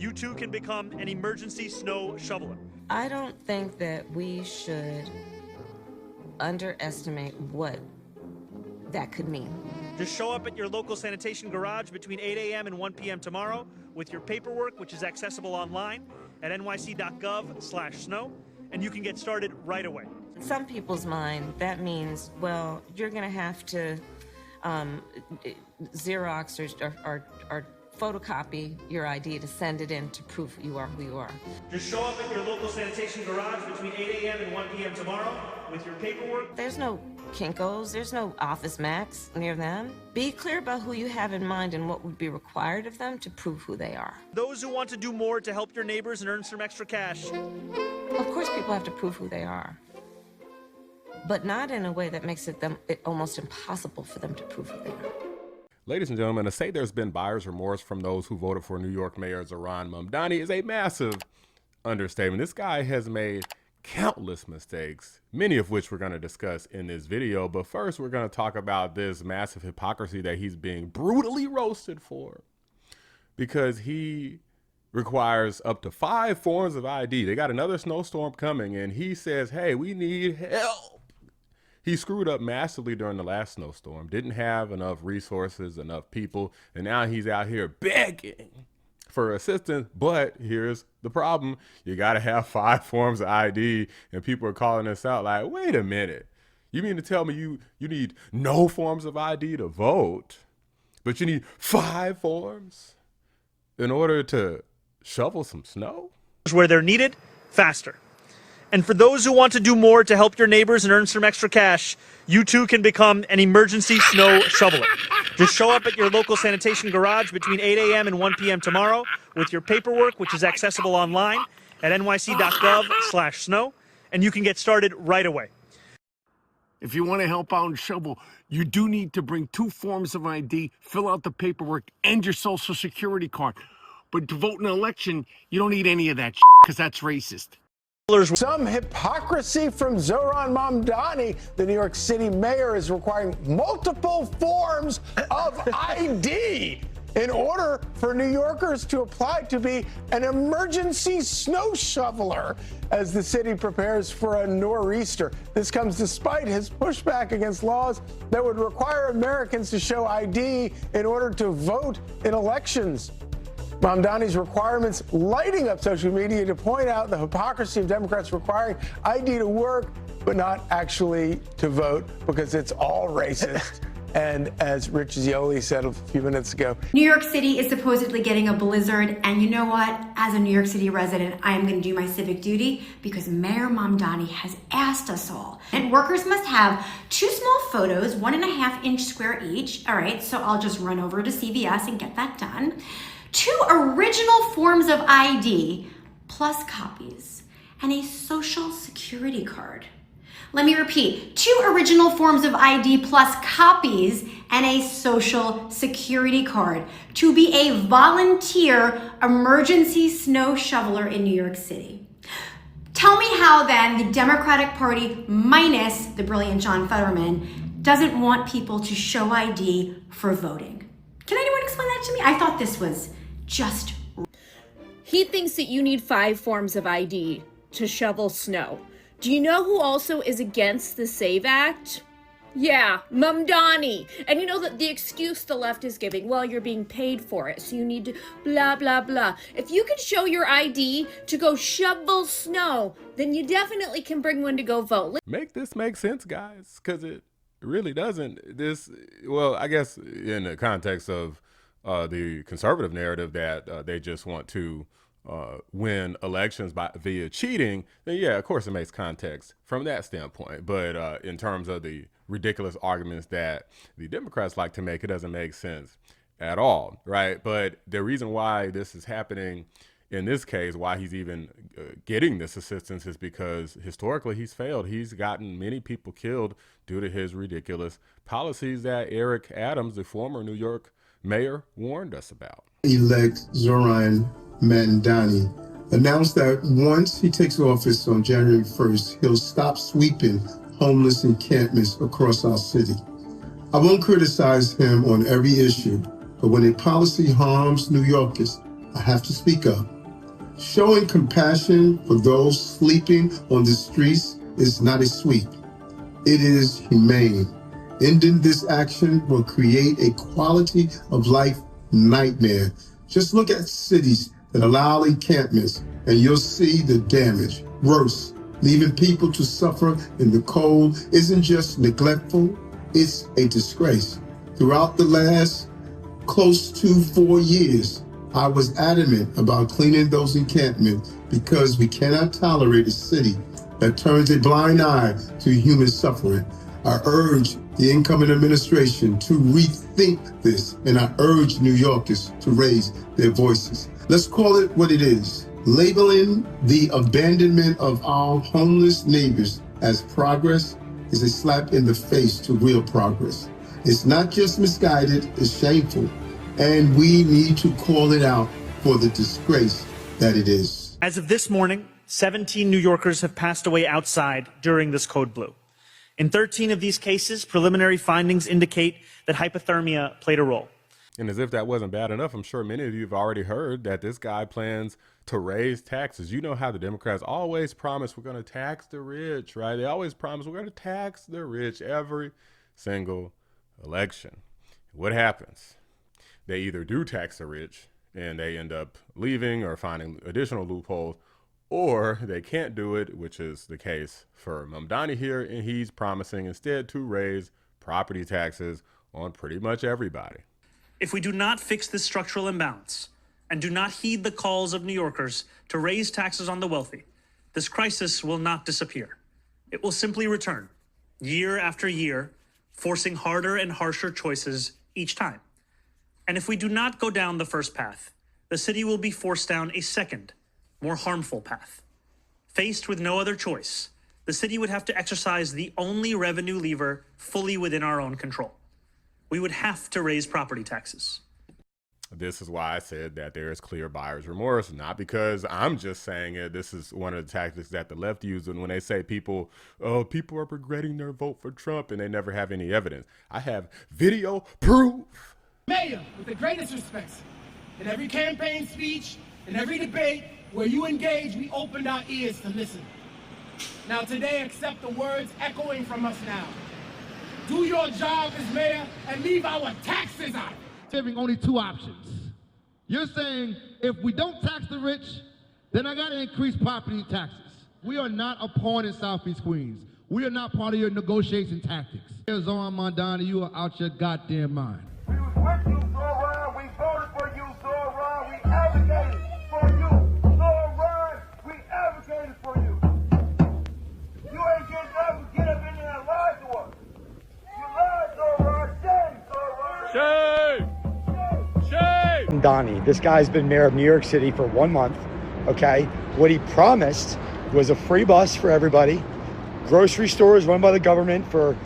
you too can become an emergency snow shoveler. I don't think that we should underestimate what that could mean. Just show up at your local sanitation garage between 8 a.m. and 1 p.m. tomorrow with your paperwork, which is accessible online at nyc.gov/snow, and you can get started right away. In some people's mind, that means, well, you're going to have to Xerox or photocopy your ID to send it in to prove you are who you are. Just show up at your local sanitation garage between 8 a.m. and 1 p.m. tomorrow with your paperwork. There's no Kinko's, there's no Office Max near them. Be clear about who you have in mind and what would be required of them to prove who they are. Those who want to do more to help your neighbors and earn some extra cash. Of course, people have to prove who they are, but not in a way that makes it almost impossible for them to prove who they are. Ladies and gentlemen, to say there's been buyer's remorse from those who voted for New York Mayor Zohran Mamdani is a massive understatement. This guy has made countless mistakes, many of which we're going to discuss in this video. But first, we're going to talk about this massive hypocrisy that he's being brutally roasted for, because he requires up to 5 forms of ID. They got another snowstorm coming, and he says, hey, we need help. He screwed up massively during the last snowstorm, didn't have enough resources, enough people, and now he's out here begging for assistance. But here's the problem. You got to have 5 forms of ID, and people are calling us out like, wait a minute. You mean to tell me you need no forms of ID to vote, but you need 5 forms in order to shovel some snow? Where they're needed, faster. And for those who want to do more to help your neighbors and earn some extra cash, you too can become an emergency snow shoveler. Just show up at your local sanitation garage between 8 a.m. and 1 p.m. tomorrow with your paperwork, which is accessible online at nyc.gov/snow, and you can get started right away. If you want to help out and shovel, you do need to bring 2 forms of ID, fill out the paperwork, and your social security card. But to vote in an election, you don't need any of that because that's racist. Some hypocrisy from Zohran Mamdani. The New York City mayor is requiring multiple forms of ID in order for New Yorkers to apply to be an emergency snow shoveler as the city prepares for a nor'easter. This comes despite his pushback against laws that would require Americans to show ID in order to vote in elections. Mamdani's requirements lighting up social media to point out the hypocrisy of Democrats requiring ID to work, but not actually to vote, because it's all racist. And as Rich Zioli said a few minutes ago, New York City is supposedly getting a blizzard, and you know what? As a New York City resident, I am going to do my civic duty because Mayor Mamdani has asked us all. And workers must have 2 small photos, 1.5-inch square each. All right, so I'll just run over to CVS and get that done. 2 original forms of ID plus copies and a social security card. Let me repeat, 2 original forms of ID plus copies and a social security card to be a volunteer emergency snow shoveler in New York City. Tell me how then the Democratic Party, minus the brilliant John Fetterman, doesn't want people to show ID for voting. Can anyone explain that to me? I thought this was just... He thinks that you need 5 forms of ID to shovel snow. Do you know who also is against the SAVE Act? Yeah, Mamdani. And you know that the excuse the left is giving, well, you're being paid for it, so you need to blah, blah, blah. If you can show your ID to go shovel snow, then you definitely can bring one to go vote. Make this make sense, guys, because it really doesn't. This, well, I guess in the context of the conservative narrative that they just want to win elections via cheating, then yeah, of course it makes context from that standpoint. But in terms of the ridiculous arguments that the Democrats like to make, it doesn't make sense at all, right? But the reason why this is happening in this case, why he's even getting this assistance, is because historically he's failed. He's gotten many people killed due to his ridiculous policies that Eric Adams, the former New York mayor, warned us about. Elect Zohran Mamdani announced that once he takes office on January 1st, he'll stop sweeping homeless encampments across our city. I won't criticize him on every issue, but when a policy harms New Yorkers, I have to speak up. Showing compassion for those sleeping on the streets is not a sweep. It is humane. Ending this action will create a quality of life nightmare. Just look at cities that allow encampments and you'll see the damage. Worse, leaving people to suffer in the cold isn't just neglectful, it's a disgrace. Throughout the last close to 4 years, I was adamant about cleaning those encampments because we cannot tolerate a city that turns a blind eye to human suffering. I urge the incoming administration to rethink this, and I urge New Yorkers to raise their voices. Let's call it what it is. Labeling the abandonment of our homeless neighbors as progress is a slap in the face to real progress. It's not just misguided, it's shameful. And we need to call it out for the disgrace that it is. As of this morning, 17 New Yorkers have passed away outside during this code blue. In 13 of these cases, preliminary findings indicate that hypothermia played a role. And as if that wasn't bad enough, I'm sure many of you have already heard that this guy plans to raise taxes. You know how the Democrats always promise we're going to tax the rich, right? They always promise we're going to tax the rich every single election. What happens? They either do tax the rich and they end up leaving or finding additional loopholes, or they can't do it, which is the case for Mamdani here, and he's promising instead to raise property taxes on pretty much everybody. If we do not fix this structural imbalance and do not heed the calls of New Yorkers to raise taxes on the wealthy, this crisis will not disappear. It will simply return, year after year, forcing harder and harsher choices each time. And if we do not go down the first path, the city will be forced down a second, more harmful path. Faced with no other choice, the city would have to exercise the only revenue lever fully within our own control. We would have to raise property taxes. This is why I said that there is clear buyer's remorse, not because I'm just saying it. This is one of the tactics that the left uses when they say people are regretting their vote for Trump and they never have any evidence. I have video proof. Mayor, with the greatest respects, in every campaign speech, in every debate where you engage, we opened our ears to listen. Now today, accept the words echoing from us now. Do your job as mayor and leave our taxes out. Giving only two options. You're saying if we don't tax the rich, then I gotta increase property taxes. We are not a pawn in Southeast Queens. We are not part of your negotiation tactics. Zoran Mamdani, you are out your goddamn mind. We was with you, Zoran. We voted for you, Zoran. We advocated for you, Zoran. We advocated for you. You ain't getting up, get up in there and lie to us. You lied, Zoran. Shame, Zoran. Shame! Shame! Donnie, this guy's been mayor of New York City for 1 month, okay? What he promised was a free bus for everybody, grocery stores run by the government for,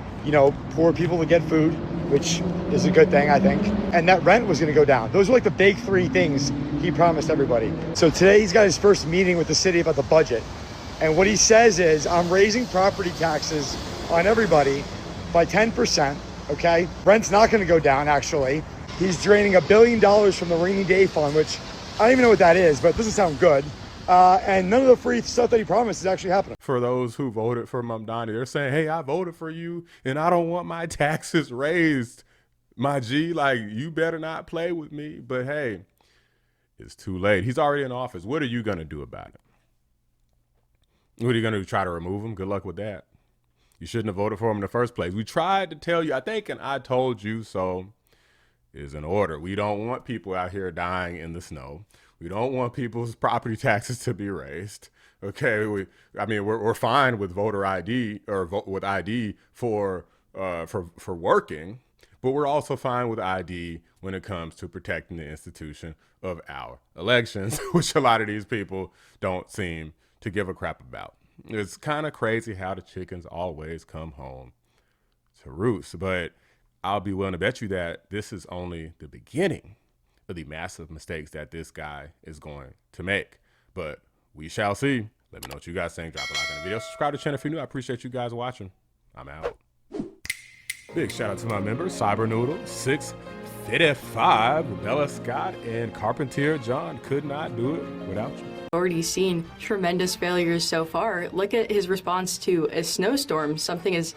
poor people to get food, which is a good thing, I think. And that rent was gonna go down. Those were like the big three things he promised everybody. So today he's got his first meeting with the city about the budget. And what he says is, I'm raising property taxes on everybody by 10%, okay? Rent's not gonna go down, actually. He's draining $1 billion from the rainy day fund, which I don't even know what that is, but it doesn't sound good. And none of the free stuff that he promised is actually happening. For those who voted for Mamdani, they're saying, hey, I voted for you and I don't want my taxes raised. My G, like, you better not play with me. But hey, it's too late. He's already in office. What are you going to do about it? What are you going to do? Try to remove him? Good luck with that. You shouldn't have voted for him in the first place. We tried to tell you, I think, and I told you so is in order. We don't want people out here dying in the snow. We don't want people's property taxes to be raised. Okay, we're fine with voter ID or with ID for working, but we're also fine with ID when it comes to protecting the institution of our elections, which a lot of these people don't seem to give a crap about. It's kind of crazy how the chickens always come home to roost, but I'll be willing to bet you that this is only the beginning of the massive mistakes that this guy is going to make. But we shall see. Let me know what you guys think. Drop a like on the video. Subscribe to the channel if you're new. I appreciate you guys watching. I'm out. Big shout out to my member, Cybernoodle 6 55, Bella Scott and Carpentier John could not do it without you. Already seen tremendous failures so far. Look at his response to a snowstorm. Something as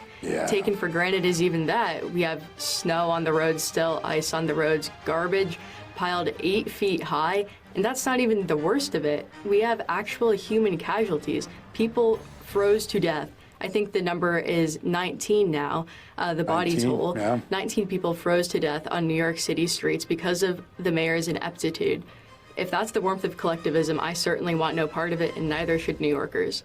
taken for granted as even that. We have snow on the roads still, ice on the roads, garbage piled 8 feet high, and that's not even the worst of it. We have actual human casualties. People froze to death. I think the number is 19 now, the body toll. 19 people froze to death on New York City streets because of the mayor's ineptitude. If that's the warmth of collectivism, I certainly want no part of it, and neither should New Yorkers.